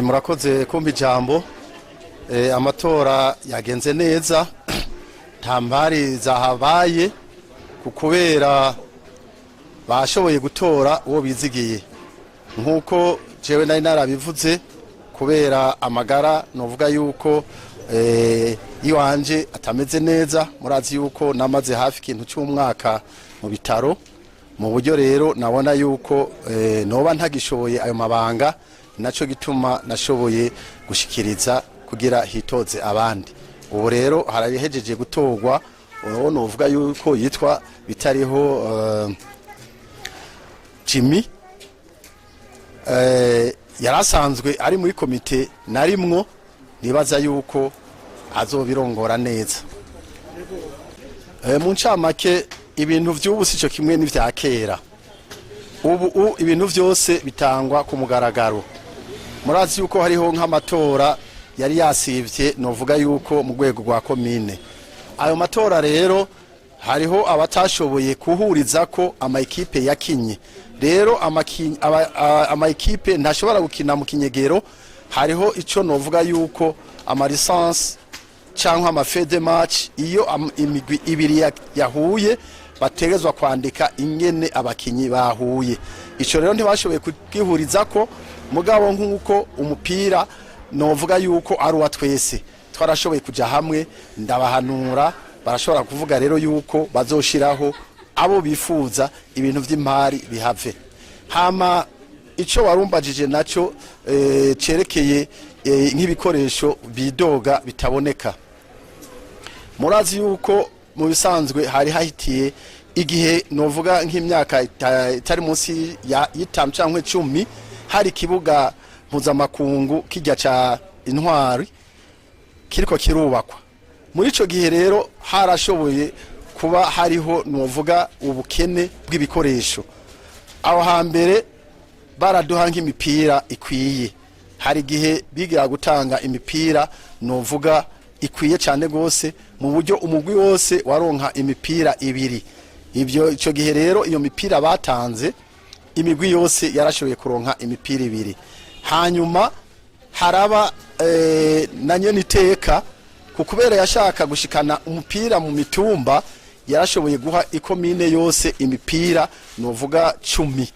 Murakoze kumpa ijambo. Amatora yagenze neza nta mpari zahabaye kubera bashoboye gutora uwo bizigiye nkuko jewe nari narabivuze kubera amagara novuga yuko iwanje atameze neza. Murazi yuko namaze hafi ikintu cy'umwaka mu bitaro, mu buryo rero nabona yuko noba ntagishoboye ayo mabanga, naco gituma nashoboye gushikiriza kugira hitoze abandi. Ubu rero harabihejeje gutorwa uwo novuga yuko yitwa bitariho Jimmy, yarasanzwe ari muri komite narimwo, nibaza yuko azobirongora neza. Mu ncamake ibintu vy'ubu sico kimwe n'ivya kera. Ubu ibintu vyose bitangwa ku mugaragaro. Murazi yuko hariho nk'amatora yari yasivye novuga yuko mu rwego rwa komine. Ayo matora rero hariho abatashoboye kuhuriza ko amayikipe yakinye. Rero amayikipe ntashobora gukina mu kinyegero. Hariho ico novuga yuko amalisansi cyangwa amafede match, iyo imigwi ibiri yahuye bategezwa kwandika ingene abakinyi bahuye. Ico rero ntibashoboye kugihuriza ko, mugabo nk'uko umupira novuga yuko ari wa twese twarashoboye kuja hamwe, ndabahanura barashobora kuvuga rero yuko bazoshiraho abo bifuza ibintu vy'impari bihave. Hama ico warumbajije naco cerekeye nk'ibikoresho bidoga bitaboneka. Murazi yuko mu bisanzwe hari hahitiye igihe novuga nk'imyaka itari munsi ya 5 canke 10 hari kibuga mpuzamakungu kijya ca Intwari kiriko kirubakwa. Muri ico gihe rero harashoboye kuba hariho novuga ubukene bw'ibikoresho. Aho hambere baraduha nk'imipira ikwiye. Hari gihe bigira gutanga imipira novuga ikwiye cyane gose, mu buryo umugwi wose waronka imipira ibiri. Ico gihe rero iyo mipira batanze imigwi yose yarashoboye kuronka imipira ibiri. Hanyuma haraba nanyo niteka kukubera yashaka gushikana umupira mu mitumba, yarashoboye guha ikomine yose imipira novuga 10.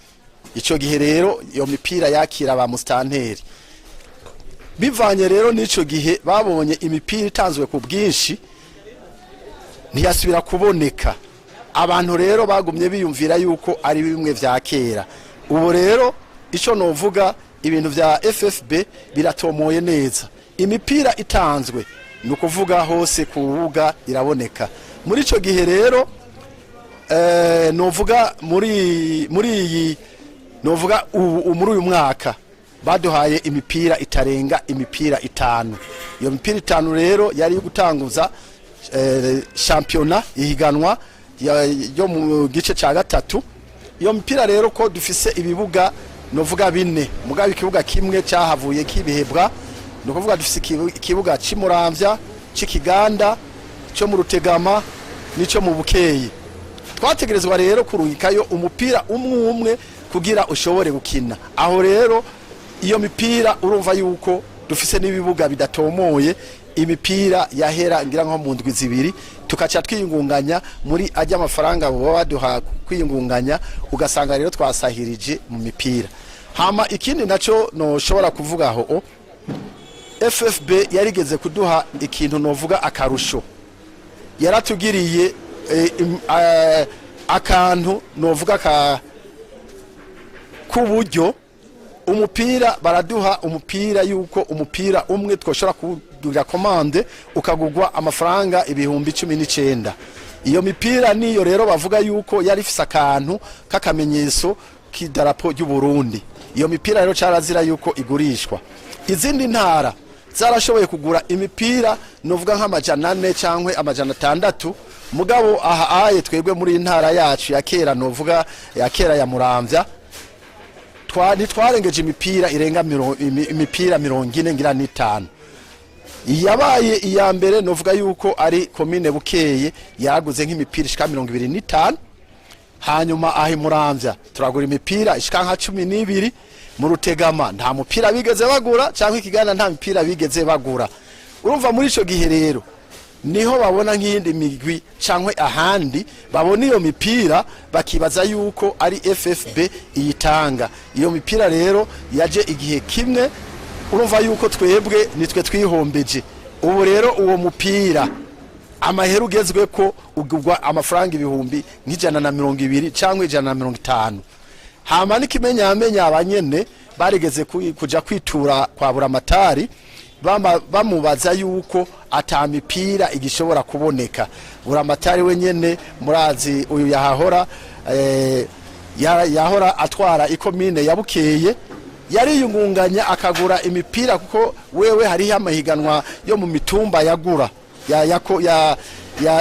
Ico gihe rero iyo mipira yakira ba mustanteri. Bivanye rero n'ico gihe babonye imipira itanzwe ku bwinshi ntiyasubira kuboneka. Abantu rero bagumye biyumvira yuko ari bimwe vya kera. Ubu rero ico novuga ibintu vya FFB biratomoye neza. Imipira itanzwe nukuvuga hose ku rubuga iraboneka. Muri ico gihe rero novuga muri novuga muri uyu mwaka baduhaye imipira itarenga imipira 5. Iyo mipira 5 rero yari gutanguza championnat ihiganwa yo mu gice ca gatatu. Iyo mipira rero ko dufise ibibuga novuga 4, mugabe ikibuga kimwe cyahavuye kibihebwa, nukuvuga dufise ikibuga cy'Imuramvya, c'Ikiganda, cyo mu Rutegama nico mu Bukeyi. Twategerezwa rero kurungikayo umupira umwe kugira ushobore gukina. Aho rero iyo mipira urumva yuko dufise n'ibibuga bidatomoye, imipira yahera ngira nko mu ndwi zibiri, tukaca twiyungunganya muri ajya amafaranga bo baduha kwiyungunganya, ugasanga rero twasahirije mu mipira. Hama ikindi naco no shobora kuvuga aho FFB yarigeze kuduha ikintu novuga akarusho. Yaratugiriye akantu novuga kuburyo umupira baraduha umupira yuko umupira umwe twoshora kugira commande ukagugwa amafaranga 19,000. Iyo mipira niyo rero bavuga yuko yari ifise akantu kakamenyeso k'idarapo y'u Burundi. Iyo mipira rero carazira yuko igurishwa. Izindi ntara zarashoboye kugura imipira novuga nk'amajana 4 cankwe amajana 6, mugabo aha aye twebwe muri intara yacu ya kera novuga ya kera ya Muramvya twarengeje imipira irenga imipira 40 ngira ni 5. Yabaye iya mbere novuga yuko ari komine Bukeye yaguze nk'imipira ishika 25. Hanyuma ahi Muramvya turagura imipira ishika nka 12. mu Rutegama nta mupira bigeze bagura cyangwa Ikiganda nta mupira bigeze bagura. Urumva muri ico gihe rero niho babona nk'iyindi migwi cyangwa ahandi babona iyo mipira bakibaza yuko ari FFB iyitanga. Iyo mipira rero yaje igihe kimwe, urumva yuko twebwe nitwe twihombeje. Ubu rero uwo mupira amaheru ugezwe ko ugurwa amafaranga ibihumbi nk'J120 cyangwa J150. Hama n'ikimenyamenya abanyene barigeze kuja kwitura kwa Buramatari bamubaza yuko atamipira igishobora kuboneka. Buramatari wenyene murazi uyu yahora atwara ikomine ya Bukeye yariyungunganya akagura imipira kuko wewe hari amahiganwa yo mu mitumba yagura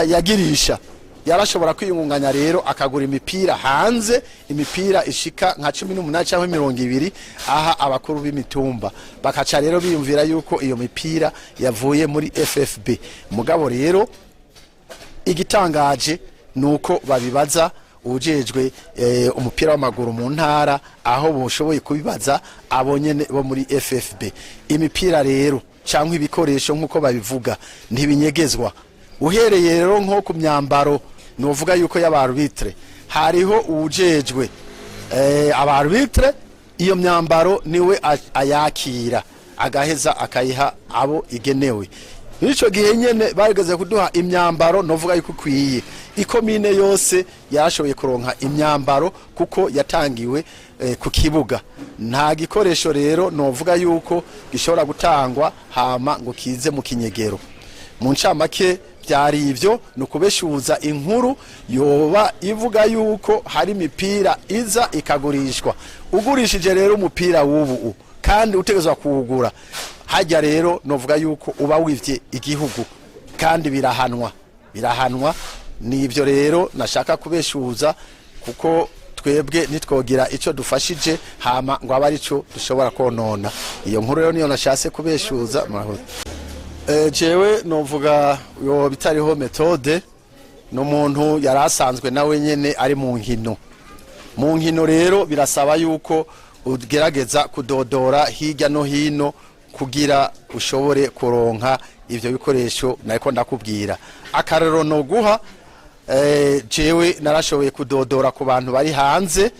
yagirisha. Yarashobora kwiyungunganya rero akagura imipira hanze, imipira ishika nka 18 cyangwa 20 aha abakuru b'imitumba bakaca rero biyumvira yuko iyo mipira yavuye muri FFB. Mugabo rero igitangaje nuko babibaza ujejwe umupira w'amaguru mu ntara aho boshoboye kubibaza abonyene bo muri FFB. Imipira rero cyangwa ibikoresho nkuko babivuga ntibinyegezwa. Uhereye rero nko ku myambaro novuga yuko y'abarbitre hariho ujejwe abarbitre, iyo myambaro niwe ayakira agaheza akayiha abo igenewe. Nico gihe nyene barigeze kuduha imyambaro novuga yuko kwiye ikomine yose yarashoboye kuronka imyambaro kuko yatangiwe ku kibuga. Nta gikoresho rero novuga yuko gishobora gutangwa hama ngo kize mu kinyegero. Mu ncamake byari ivyo nukubeshuza inkuru yoba ivuga yuko hari imipira iza ikagurishwa. Ugurishije rero umupira w'ubu kandi utegezwa kuwugura, hajya rero novuga yuko uba wivye igihugu kandi birahanwa. Nivyo rero nashaka kubeshuza kuko twebwe nitwogira ico dufashije hama ngo abari ico dushobora konona. Iyo nkuru rero niyo nashase kubeshuza. Jewe novuga yo bitariho metode no muntu yarasanzwe nawe nyene ari mu nkino rero birasaba yuko ugerageza kudodora hirya no hino kugira ushobore kuronka ivyo bikoresho nariko ndakubwira. Akarero no guha jewe narashoboye kudodora ku bantu bari hanze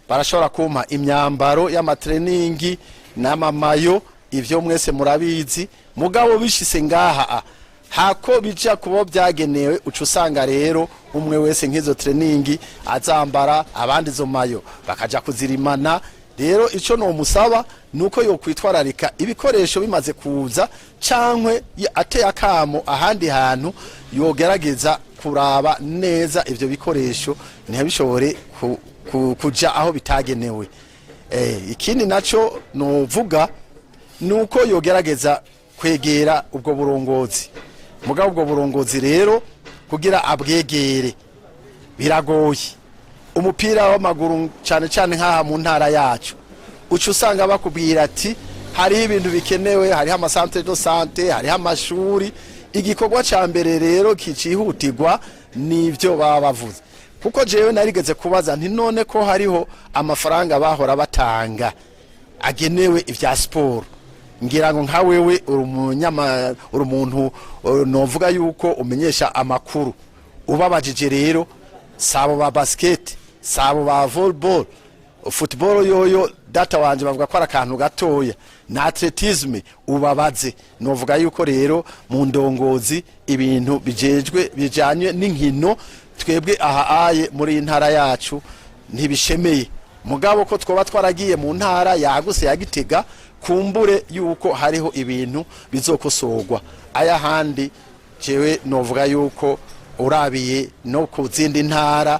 barashobora kumpa imyambaro y'amatraining n'amamayo, ivyo mwese murabizi. Mugabo bishise ngaha hako bija kubo byagenewe uca usanga rero umwe wese nk'izo training azambara abandi zo mayo bakaja kuzirimana. Rero ico no musaba nuko yo kwitwararika ibikoresho bimaze kuza cankwe ateye akamo ahandi hantu yogerageza kuraba neza ivyo bikoresho ntibishobore kuja aho bitagenewe. Ikindi naco novuga nuko yogerageza kwegera ubwo burongozi. Mugabo ubwo burongozi rero kugira abwegere biragoye. Umupira w'amaguru cyane cyane nkaha mu ntara yacu uca usanga bakubwira ati hari ibintu bikenewe, hari ama centre de santé, hari amashuri. Igikorwa ca mbere rero kicihutirwa nivyo baba bavuze, kuko jewe narigeze kubaza nti none ko hariho amafaranga bahora batanga agenewe ivya sport, ngira ngo nka wewe uri umuntu novuga yuko umenyesha amakuru, ubabajije rero sabo ba basket, sabo ba volleyball, football yoyo data wanje bavuga ko arakantu gatoya, na atletisme ubabaze. Novuga yuko rero mu ndongozi ibintu bijejwe bijanye n'inkino twebwe aha aye muri intara yacu ntibishemeye. Mugabo ko twoba twaragiye mu ntara yaguse ya Gitega kumbure yuko hariho ibintu bizokosorwa. Aya handi jewe novuga yuko urabiye no kuzindi ntara,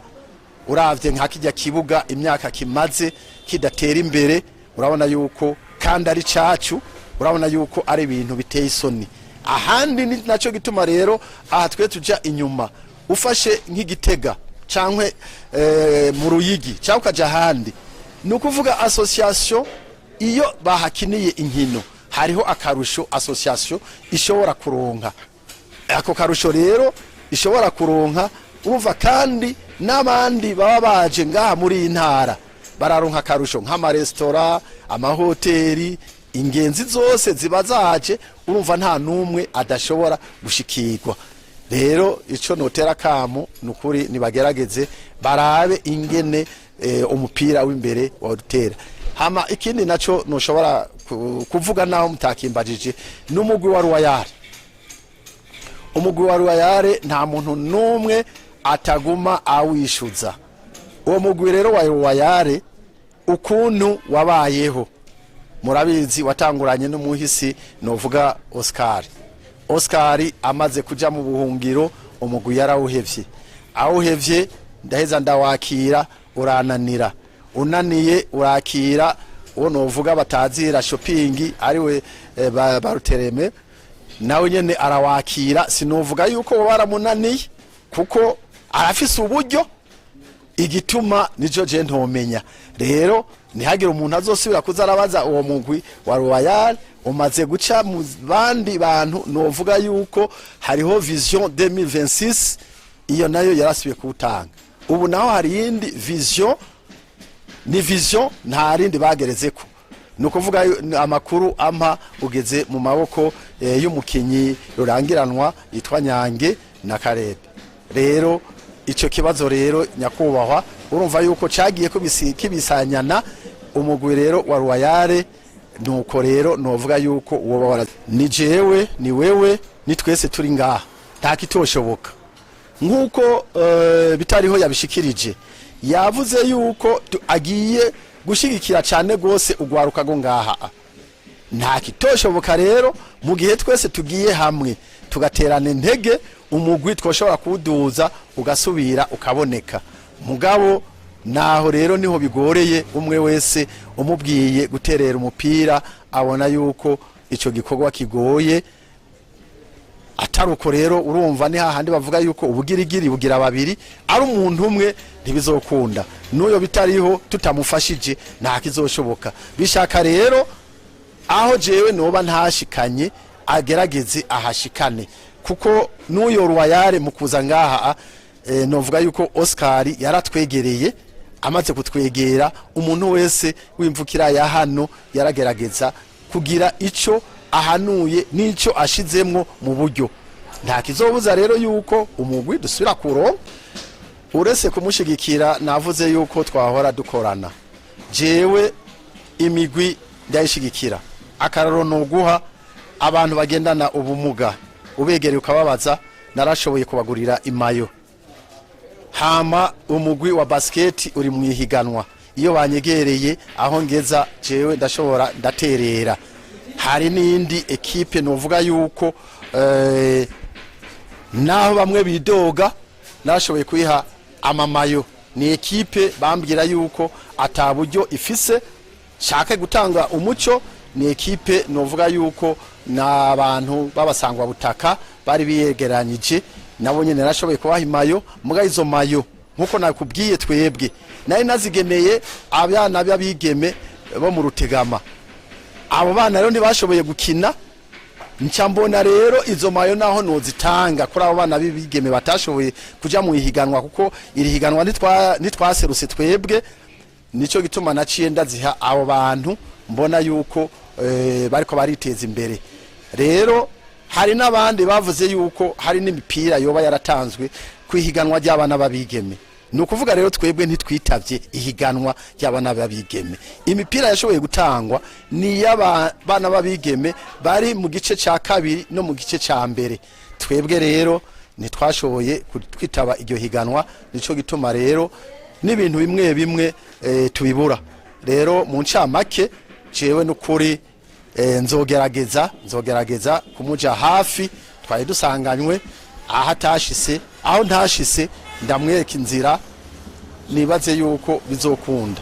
uravye nka kijya kibuga imyaka kimaze kidatera imbere, urabona yuko kandi ari cacu, urabona yuko ari ibintu biteye isoni. Ahandi naco gituma rero aha twe tuja inyuma. Ufashe nk'Igitega cankwe mu Ruyigi cyangwa kaja handi, nukuvuga association iyo bahakiniye inkino hariho akarusho association ishobora kuronka. Ako karusho rero ishobora kuronka, urumva kandi n'abandi baba baje ngaha muri intara bararonka akarusho nk'ama restaurant, amahoteli, ingenzi zose ziba zaje, urumva nta numwe adashobora gushikirwa. Rero ico notera kamo nukuri nibagerageze barabe ingene umupira w'imbere wadutera. Hama ikindi naco noshobora kuvuga naho mutakimbajije n'umugwi wa Royal. Umugwi wa Royal nta muntu numwe ataguma awishuza. Uwo mugwi rero wa Royal ukuntu wabayeho murabizi watanguranye n'umuhisi novuga Oscar amaze kuja mu buhungiro umugwi yarawuhevye, awuhevye ndaheza ndawakira urananira, unaniye urakira uwo novuga batazira shopping ariwe barutereme nawe nyene arawakira. Sinovuga yuko baramunaniye kuko arafise uburyo, igituma nico je ntomenya. Rero ntihagire umuntu azosubira kuzarabaza uwo mugwi wa Royal umaze guca mu bandi bantu. Novuga yuko hariho vision 2026 iyo nayo yarasubiye kuwutanga. Ubu naho hari yindi vision, ni vision nta rindi bagerezeko. Nukuvuga amakuru ampa ugeze mu maboko y'umukinyi rurangiranwa yitwa Nyange na Karebe. Rero ico kibazo rero nyakubahwa urumva yuko cagiye kibisanyana umugwi rero wa Royal. Nuko rero novuga yuko uwo ni jewe ni wewe ni twese turi ngaha nta kitoshoboka nkuko bitariho yabishikirije. Yavuze yuko agiye gushigikira cyane gose ugwaruka go ngaha. Nta kitoshoboka rero mu gihe twese tugiye hamwe tugaterana intege umugwi twoshobora kuduza ugasubira ukaboneka. Mugabo naho rero niho bigoreye umwe wese umubwiye guterera umupira abona yuko ico gikorwa kigoye. Ataruko rero urumva ni hahandi bavuga yuko ubugirigiri bugira babiri, ari umuntu umwe ntibizokunda. Nuyo bitariho tutamufashije nta kizoshoboka. Bishaka rero aho jewe noba ntashikanye agerageze ahashikane, kuko nuyo Royal mukuza ngaha novuga yuko Oscar yaratwegereye, amaze kutwegera umuntu wese wimvukira ya hano yaragerageza kugira ico ahanuye nico ashizemwo mu buryo. Nta kizobuza rero yuko umugwi dusubira kuronka urese kumushigikira. Navuze yuko twahora dukorana, jewe imigwi ndayishigikira. Akararo no guha abantu bagendana ubumuga ubegereye ukababaza, narashoboye kubagurira imayo. Hama umugwi wa basket uri mu ihiganwa, iyo banyegereye aho ngeza jewe ndashobora ndaterera. Hari n'indi equipe novuga yuko naho bamwe bidoga narashoboye kuyiha amamayo. Ni equipe bambwira yuko ataburyo ifise shaka gutanga umuco. Ni equipe novuga yuko n'abantu babasangwa butaka bari biyegeranyije, nabo nyene narashoboye kubaha imayo. Muga izo mayo nkuko nakubwiye twebwe nari nazigeneye abana by'abigeme bo mu Rutegama. Abo bana rero ntibashoboye gukina, ncambona rero izo mayo naho nozitanga kuri abo bana b'ibigeme batashoboye kuja mu ihiganwa, kuko iri higanwa nitwaserutse twebwe. Nico gituma naciye ndaziha abo bantu mbona yuko bariko bariteza imbere. Rero hari n'abandi bavuze yuko hari n'imipira yoba yaratanzwe kwihiganwa ry'abana babigeme. Nukuvuga rero twebwe ntitwitavye ihiganwa ry'abana babigeme. Imipira yashoboye gutangwa ni y'abana babigeme bari mu gice ca kabiri no mu gice ca mbere. Twebwe rero nitwashoboye kwitaba iryo higanwa, nico gituma rero n'ibintu bimwe bimwe tubibura. Rero mu ncamake jewe n'ukuri nzogerageza kumuja hafi. Twari dusanganywe aho atashise, aho ntashise ndamwereka inzira, nibaze yuko bizokunda.